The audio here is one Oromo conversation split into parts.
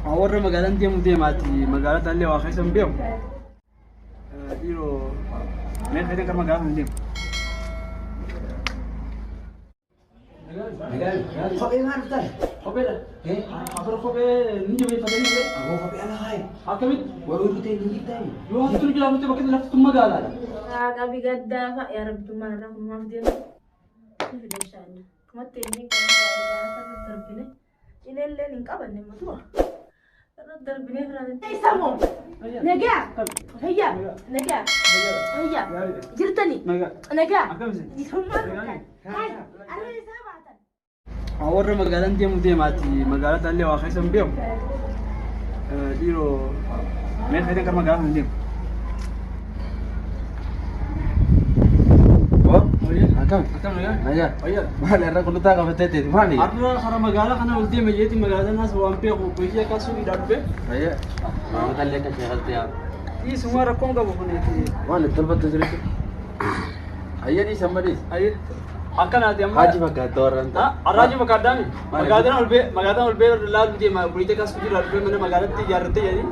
أورا مقالان دي مدي ماتي مقالات اللي واخي سنبيو ديرو مين خيدين كر مقالان دي مقال خبي ما عرفت خبي لا ايه خبر خبي نجي بيت فدني بيت هو خبي انا هاي حكمت وأقول تاني نجيب تاني يو هتقول كده بنت بكت لفت ثم قال هذا Kagabi ganda fa ya rabbi mana rahmu mafdina fi da insha Allah kuma teni kan da ba ta tarbine ilelle nin qabanne matuwa tarbine fara ay samo naga hayya naga hayya jirtani naga أورا مقالان دي مدي ماتي مقالات اللي واخي سنبيو ديرو مين خيدين كر مقالان دي أكم نجا نجا أيوة ما لنا كل تاعك فتاتي ماني أرنا خرا مقالة خنا ولدي مجيتي مقالة الناس وامبي وبيجي كاسو يدربه أيه ما قال لك شغلت يا إيه سموا ركون قبوا خنيتي وانا طلبت تجري أيه دي سمريس أيه أكن هذا ما حاجي بقى دور أنت الراجي مقدامي مقادنا والبي لا بدي ما بريتك كاسو يدربه من مقالة تجارتي يعني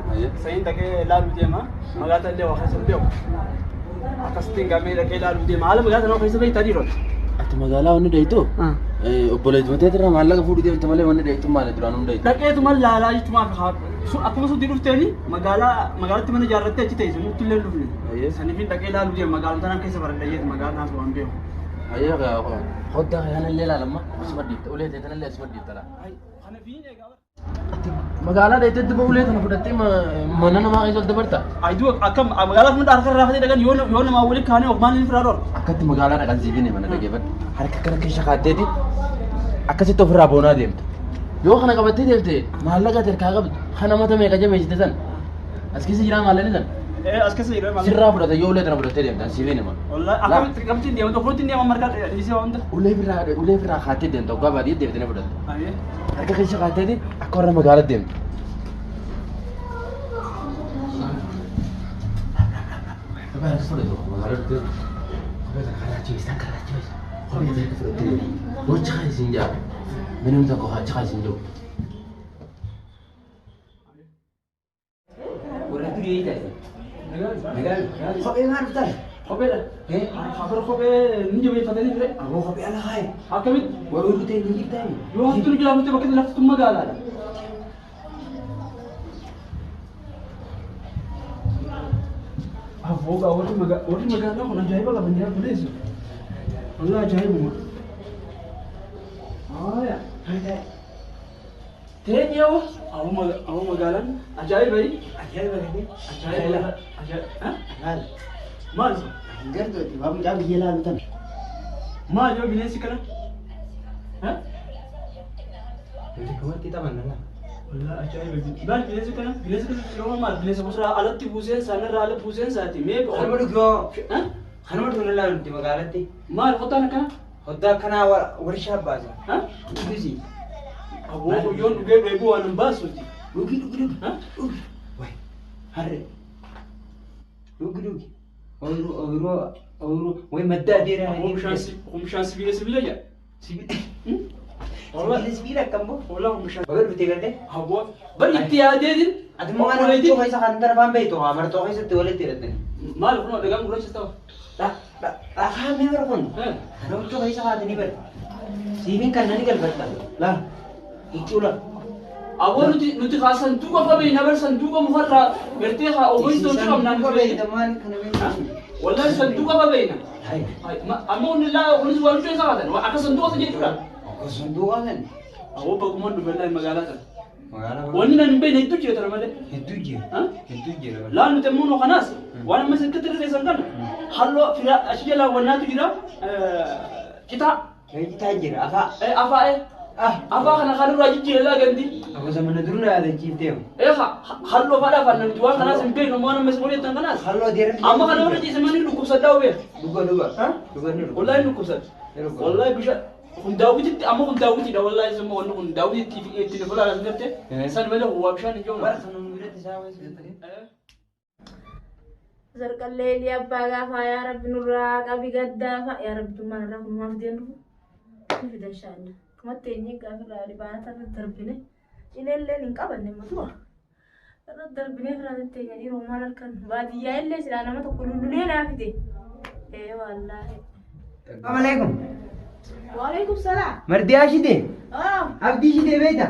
سين تك لا بدي ما مقالة اللي واخس بيو أكستين كاميرا لك لا بدي ما على مقالة نو خيسة بيتادي رول أنت مقالة وانا دايتو وبوليس متى ترى ما لك فودي ده تملي وانا دايتو ما له ترى دايتو لكن تمام لا يجتمع في خاب شو أكو سو ديرو تاني مقالة تمنى جارتي أجي تيجي مو تلين لفلي أيه سنفين تك لا بدي مقالة تنا كيسة برد مقالة ناس وامبيو أيه يا خد ده أنا الليلة لما اسمه ديت أولي ده أنا اللي اسمه ديت ترى مقالة ده تدب أولي أنا بدأت ما أنا ما عايز أقدر برتا أيدو أكم مقالة من دارك راح تيجي يون ما أولي كاني أقمان الفرار أكيد مقالة ده كان زيبيني من ده جبت حركة كنا كيش خاتي دي أكيد تفرح أبونا ديمت يو خنا قبتي ديمت ما هلا قدر كعقب خنا ما تمي كجا ميجي تزن أسكيس يجرام على نزن إيه أسكت سيرة ما سرّا برا يو ليه تنا برا تديم ده زيبيني ما والله أكم كم تين ديم تقول تين ديم ما مركز ليسي وانده أولي فرا خاتي ديم تو قبل يدي تنا برا أيه حركة كيش خاتي دي أكورا مقالة ديمت بقى الصورة دي مقالة ديمت 뭐 차가 있는지 맨날 자고 차가 있는지 우리 둘이 있다 내가 커피 하나 더 خبي لا ايه خبر خبي نجي بيت فدني بره ابو خبي انا هاي حكمت وأقول تاني نجيب تاني يو هتقول كده بنت بكت لفت ثم قال هذا فوق أول مقالة هنا جايبة لا بنيها بليز والله جايبة ما يا تاني يو أو مقالة أجايبة أي أجايبة أجايبة ها هلا ما لسه قرد بابا جاب يلا لتن ما جو بنيسي كلام ها انت كمان كده مننا والله أجايبة بال بنيسي كلام يوم ما بنيسي بس على تبوزين سنة على بوزين ساتي ميب خنمر كيو ها خنمر ولا انت مقالتي ما الخطانة كلام خدا كنا ورشة بازا ها كذي أبو يون بيجو أنا باسوتي روكي روكي روكي ها واي هري روكي روكي أورو وين مدة ديرة هم شان سبيل يا والله سبيلك كم بو والله هم شان بقول بتيجي ده هو بل اتيادين أنت ما أنا تو هاي سكان ترى بام بيتو عمر تو هاي ستولي تيرتني ما لكم دعم قرش استوى لا خام مين ركون أنا تو هاي سكان تني بر سيفين كنا نيجي البرتا لا إيشولا أبو نتي خاص سنتوقا فبين نبر سنتوقا مخرة مرتيها أو بس توشوا من بين تمان كنا بين والله سنتوقا فبين هاي أمون لا ونس ولا شيء ساعدنا وأكا سنتوقا تجي تقول صندوق هذا أبو بقومان بملا المقالات مقالة وننا نبين هيتوجي ترى ماله هتوجي ها هتوجي لا نتمونه خلاص وانا مثلا كتر رئيس القناة حلو في أشياء لا ونات جرا كتاب هي تاجر أفا أفا أفا خنا خلو راجع جيلا عندي أبو زمان ندرنا هذا كيف تيم خلو فلا فنا نتوان خلاص نبين وما مسؤولية خلاص خلوا دير أما خلو راجع زمان نلقوا صدقوا به لغة ها والله نلقوا صد والله بيش هم داوود أما هم داوود ده والله زمان ونه هم داوود تلفون على زنبته سن ماله هو بشان اليوم زرق الليل يا باغا فيا رب نراك أبي قدا يا رب تمام رحم مفدين في ده إن شاء الله كم تاني كافر على بنا ترى تربينه إلى الليل إنك أبدا ما تروح darbinee firaatti ta'anii roomaan halkan baadiyyaa illee silaa nama tokko lullulee naafite. Wallaahi. Assalamu alaikum. Waalaikum salaam. Mardiyaa shide. Abdii shide beekta.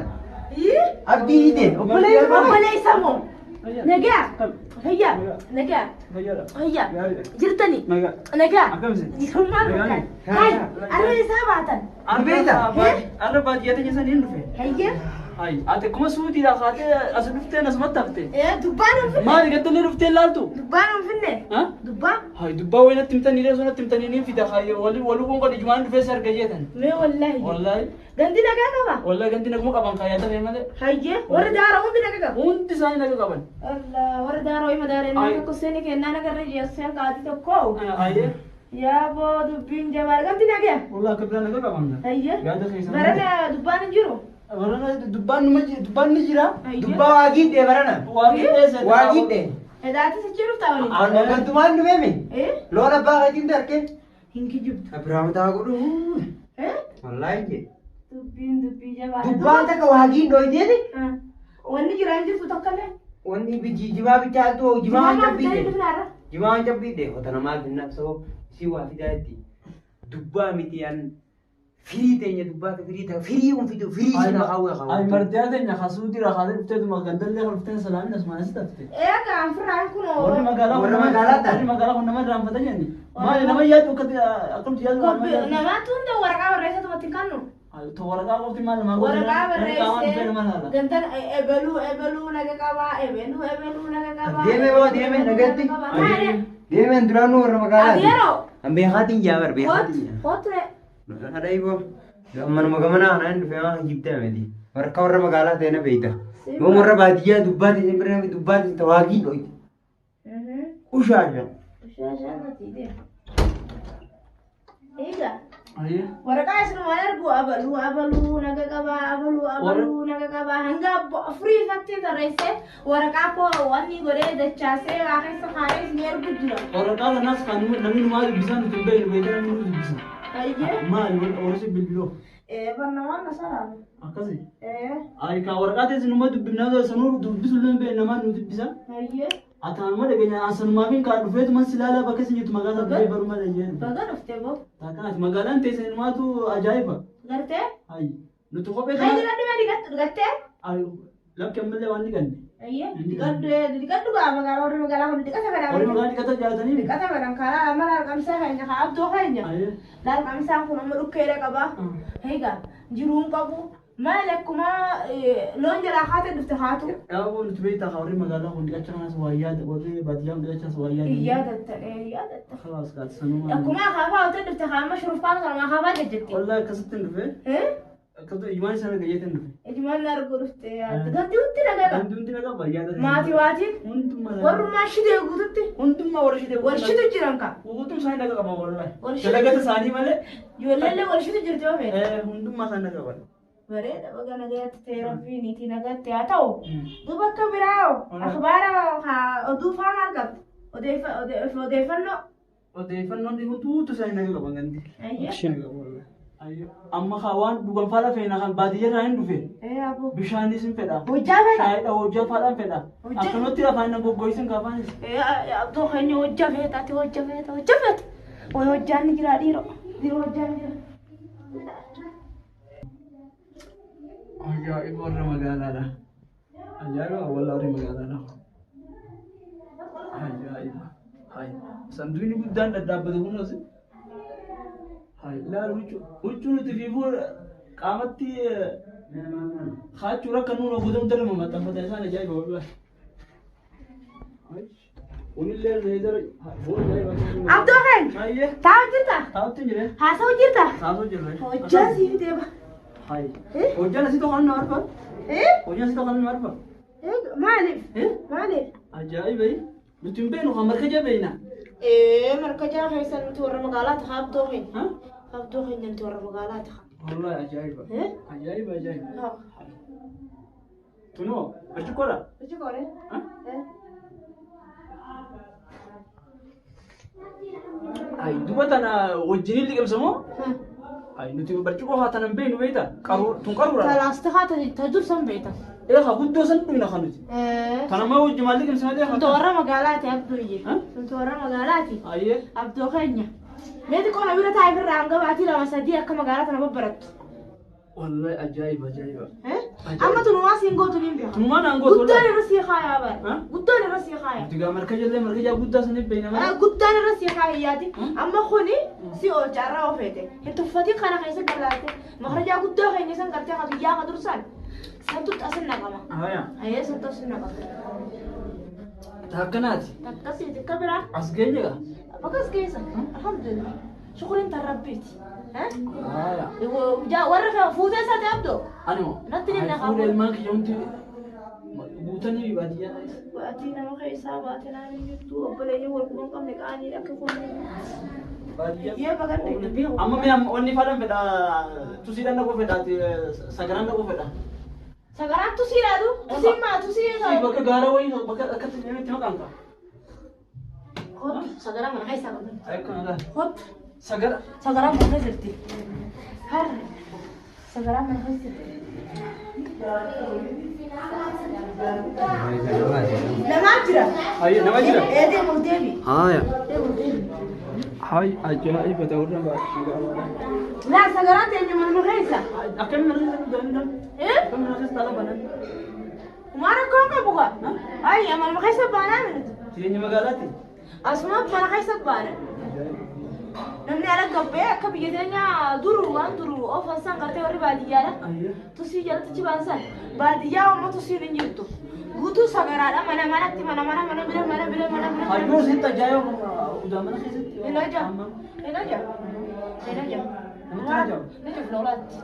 Abdii shide. Obboleessa moo? Nagaa. Hayyaa. Nagaa. Hayyaa. Jirtanii. Nagaa. Hirummaan fakkaan. Hayi. Arra isaa baatan. Beekta. Arra baadiyyaa ta'e saniin dhufe. Hayyaa. Hayi. Ate kuma suutii kaatee as dhuftee asumatti haftee. Dubbaan hin finne. Maali gattanii dhuftee laaltu? Dubbaan hin finne. Dubbaa. Hayi dubbaa wayii natti himtanii dee sunatti himtanii niin fida hayi walii kun qodi jumaan dhufee sarga jeetan. Mee wallaahi. Wallaahi. Gandi nagaa qaba. Wallaahi gandi naguma qaban kaayaa ta'e malee. Hayyee warra daara hundi nagaa qaba. Hundi isaanii naga qaban. Allah warra daara ho'i madaareen nama tokko seeni kennaa nagarra jeesseen kaati tokko. Hayyee. Yaa boo dubbiin jabaa gandi nagaa. Wallaahi akka biraa naga qaban. Hayyee. Yaada keessa. Barana dubbaan hin jiru. Barana dubbaan ni jira. Dubbaa waagiidhe barana. Waagiidhe. Waagiidhe. Edaati sichiruuf taa'uni. Gantumaan dhumeme. Loon abbaa keetiin dargee. Hin kijibtu. Abiraamataa godhu. Wallaahi jee. Dubbii jabaa. Dubbaan takka waagiin dhoyteeti. Wanni jiraan jirtu tokkollee. Wanni jimaa bichaatu jimaa cabbiidhe. Jimaa Jimaa cabbiidhe. Hota namaa finna soo si waa fidaa itti. Dubbaa miti an firii teenya dubbaa firii ta'e firii fidu firii sana hawwa hawwa. Ay martiyaa teenya kasuutii raakatee dhuftee tuma gandallee dhuftee salaamin asumaanis taphate. Kan firaan kun Warri magaalaa kun nama irraanfatan jenni. Maali nama yaadu akkamti yaadu namaatu hunda waraqaa barreessatu watti kannu. To waraqaa qofti maal namaa Waraqaa barreessee gantan ebaluu naga qabaa ebaluu naga qabaa. Deeme boo deeme nagatti. Deemeen duraanuu warra magaalaa. Adeeroo. Ambeekaatiin jaabar beekaatiin. Hooture. Adaibo, manuma gamana anaan dhufe waan hijibtee miti. Warra magaalaa ta'e na beekta. Yoo warra baadiyyaa dubbaati bira dubbaati tawaagii dhoyti. Ushaasha. Ushaasha mati de. Egaa. Waraqaa isinumaan argu abaluu naga qabaa abaluu naga qabaa hanga afurii fattee tarreessee waraqaa koo wanni godhee dachaasee waa keessa kaa'ee isin ergu jira. Waraqaa kanaas kan namni maal dubbisan nuti hin beeknu beekna namni nuti dubbisan. Ayyee. Maali warri bilbiloo. Barnamaan nasaraamu. Akkasi. Ayi ka waraqaa teessi numa dubbifnaa sanuu dubbisullee hin beekne namaan nu dubbisa. Ayyee. Ataanuma dhageenya asanumaa fi kan dhufeetuma silaalaa bakka isin jirtu magaalaa dhufee baruma dhageenya. Baga dhuftee boo. Taakanaati magaalaan teessan numaatu ajaa'iba. Gartee? Ayi nuti kophee kana. Ayi digadhu mee digattee? Ayi lakki ammallee waan diganne. Ayyee. Digadhu gaa magaalaa warri magaalaa kun diqata fedhan. Warri magaalaa diqata jaalatanii. Diqata fedhan karaa amala qamsaa keenya haa abdoo keenya. Laal qamsaan kun amma dhukkeedha qaba. Egaa jiruun qabu. Maal akkuma loon jalaa haate dhufte haatu. Yaa'u nuti beektaa warri magaalaa kun diqacha kanas waa yaada warri baadiyyaa diqachas waa yaada. Yaadatta yaadatta. Khalaas gaati sanuma. Akkuma akaafaa haate dhufte haama shurufaan kana akaafaa jajjatti. Wallahi akkasitti hin dhufe. Akkatu imaan sana gayyeetti hin dhufe. Ijumaan argu dhufte gandi hundi nagaa qaba. Gandi hundi nagaa baay'aadha. Maatii waatiin. Hundummaa. Warrummaa shidee guututti. Hundummaa warra shidee. Warshitu jiran ka. Guutum isaanii nagaa qaba wallahi. Warshitu. Dalagata isaanii malee. Ijoolleellee warshitu jirti yoo feete. Hundummaa isaanii nagaa qaba. Bareeda baga nagaatti ta'e rabbii niitii nagaatti haa ta'u. Duuba akka biraa'oo akhbaara oduu faana argamtu. Odeeffannoo. Odeeffannoon hunduu isaanii nagaa qaban gandi. Ayyee. Amma waan dhugan faala feena kan baadiyyaa irraa hin dhufe. Bishaanis hin fedha. Hojjaa fedha. Shaayidha hojjaa faadhaan fedha. Akkanatti afaan na goggoisin kaafaanis. Abdoo keenya hojjaa feetaati hojjaa feeta hojjaa feeta. Way hojjaan ni jira dhiiroo. Dhiiroo hojjaan ni jira. Ajaa'iba warra magaalaadha. Ajaa'iba warra magaalaadha. Ajaa'iba. Sanduuqni guddaan dhadhaabbate kunuus. Ilaal huccuu nuti fiifuu qaamatti haachuu rakka nuun oguutam dalama maxxanfata isaan ajaa'iba wallahi. Kunillee leedara Abdoo keenya taa'u jirta? taa'utti jire. Haasa'u jirta? Taa'u jire. Hojjaan siif deema. Hojjaan asii tokko hanna arfa. Hojjaan asii tokko hanna arfa. Maaliif? Maaliif? Ajaa'iba nuti hin beeknu kan marka jabeeyna. Markajaa keessa nuti warra magaalaa ta'a abdoo keenya. Abdoo keenya nuti warra magaalaa ta'a. Wallahi ajaa'iba. Ajaa'iba. Tunoo barcukkoodha. Barcukkoodha. Ay duba tana wajjin liqimsamoo? Ay nuti barcukkoo haa tanan beeknu beekta? Tun qaruura. Talaastikaa ta dursan beekta. إيه خبود دوسن بينا خنوتي كان ما وجه مالك مسمى ده انت ورا مقالاتي عبدو يجي انت ورا مقالاتي أيه عبدو خينيا ميدي كون أبينا تعرف الرعام قبعتي لما سديها كم مقالات أنا ببرد والله عجائب عجائب أما تنواسي نقول تبين بيها ثم أنا نقول قدامي رسي خايا بار قدامي رسي خايا تيجا مركز اللي مركز أبود دوسن بينا قدامي رسي خايا ياتي أما خوني سي أو جارة وفيته انت فتي خانا خيسة قلاتي مخرجا قدام خيني سن قرتي خبيا خدرسان سنتوت أسنى كما هيا سنتوت أسنى كما تهكناتي تكسي تكبرا أسجيني بقص كيسا الحمد لله شكرا انت ربيتي ها آه جا ورفع فوزة ساتبدو أنا نتني من أقول الملك يومتي بوتني ببادية وأتينا مخيسا وأتينا من يبدو وبليه والكم كم نكاني لكفون يا بقى أما ميام أني فلان بدا تسيرنا كو بدا سكرنا كو بدا سكران تسيرادو تسيما تسيرادو سي بك غارا وين بك أكتر من تما كانك خد سكران من خيسا أيك أنا خد سكران من خيسرتي هر سكران من خيسرتي لما أجرا أي نما جرا إيه ده موديبي هاي ده موديبي هاي أجائب تقولنا بعد لا سكران تيجي من خيسا أكمل من غير ده إيه كم من غير طلبنا وما أنا كم كبوكا أي أما من خيسا بانا من تيجي مقالاتي أسمع من خيسا بانا namni ala gabbee akka biyya teenya duruu waan duruu of hasan gartee warri baadiyyaadha tusii jalatti cibaansan baadiyyaa amma tusii hin jirtu guutuu sagaraadha mana manatti mana bira hayyuu sitti ajaa'ib udaa mana keessatti ilaja nijif lolaatti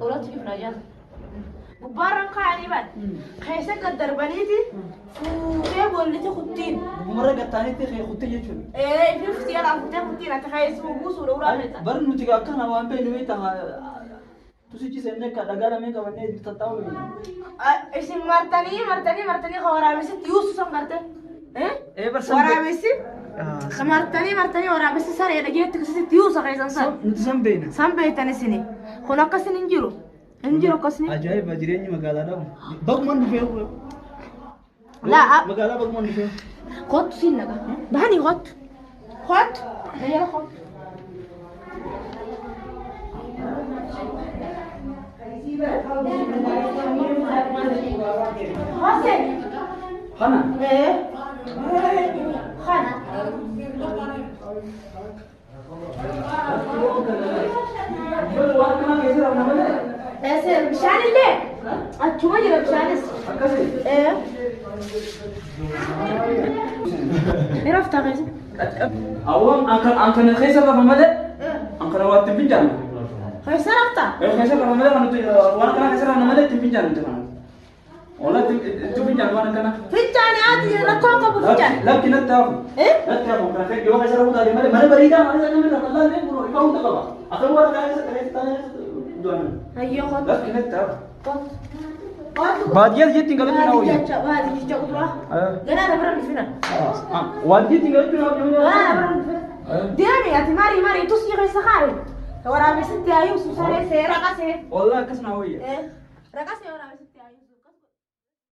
Olatti jufna jaa gubbaarran kaa'anii baad keessa gad darbaniiti fuutee bollite kuttiin Gumara gattaanitti kutte jechuudha. Ifti ala kuttiin ati keessa buusuudha ulaa feeta Bar nuti akkana waan beeknu beekta tusichi seennee ka dhagaa lamee qabannee tattaa'u isin martanii waraabessitti yuusu san garte waraabessi martanii waraabessi saree dhageetti keessatti yuusa keessan san nuti san beekna. san beektan isini kun akkasin hin jiru akkasini Ajaa'iba jireenyi magaalaadha. Bagumaan dhufee laa magaalaa bagumaan dhufee. kottu siin naqa bahanii kottu nayyaa kottu Hase Kana Khana waan kana keessa raawwana malee. bishaan illee achuma jira bishaanis Akkasii. Ni raftaa keessa Awwaan ankana keessa rafa malee ankana waa ittiin fincaanu. keessa raftaa Keessa rafa malee kan nuti waan kana keessa rafa malee ittiin fincaanu nuti kana. Ola ittiin fincaanu waan kana. fincaani ati rakkoon qabu fincaani Lakki natti hafu. Natti hafu kan fedhi yoo keessa rafu taate malee mana bareedaa mana sana mirra kan laalee buru ifa hunda qaba. Akka waan kana keessa taate du'an. hayyoo kottu Lakki natti hafu. kottu Baadiyyaa jetti hin galatti naa wayya. baadiyyaa jecha kuduraa ganaa na bira dhufina Waan jetti hin galatti naa ganaa na bira dhufina deemi ati marii tusii keessa kaayi waraabessitti hayyuu susaree see raqasee Wallah akkas naa wayya. raqasee waraabessitti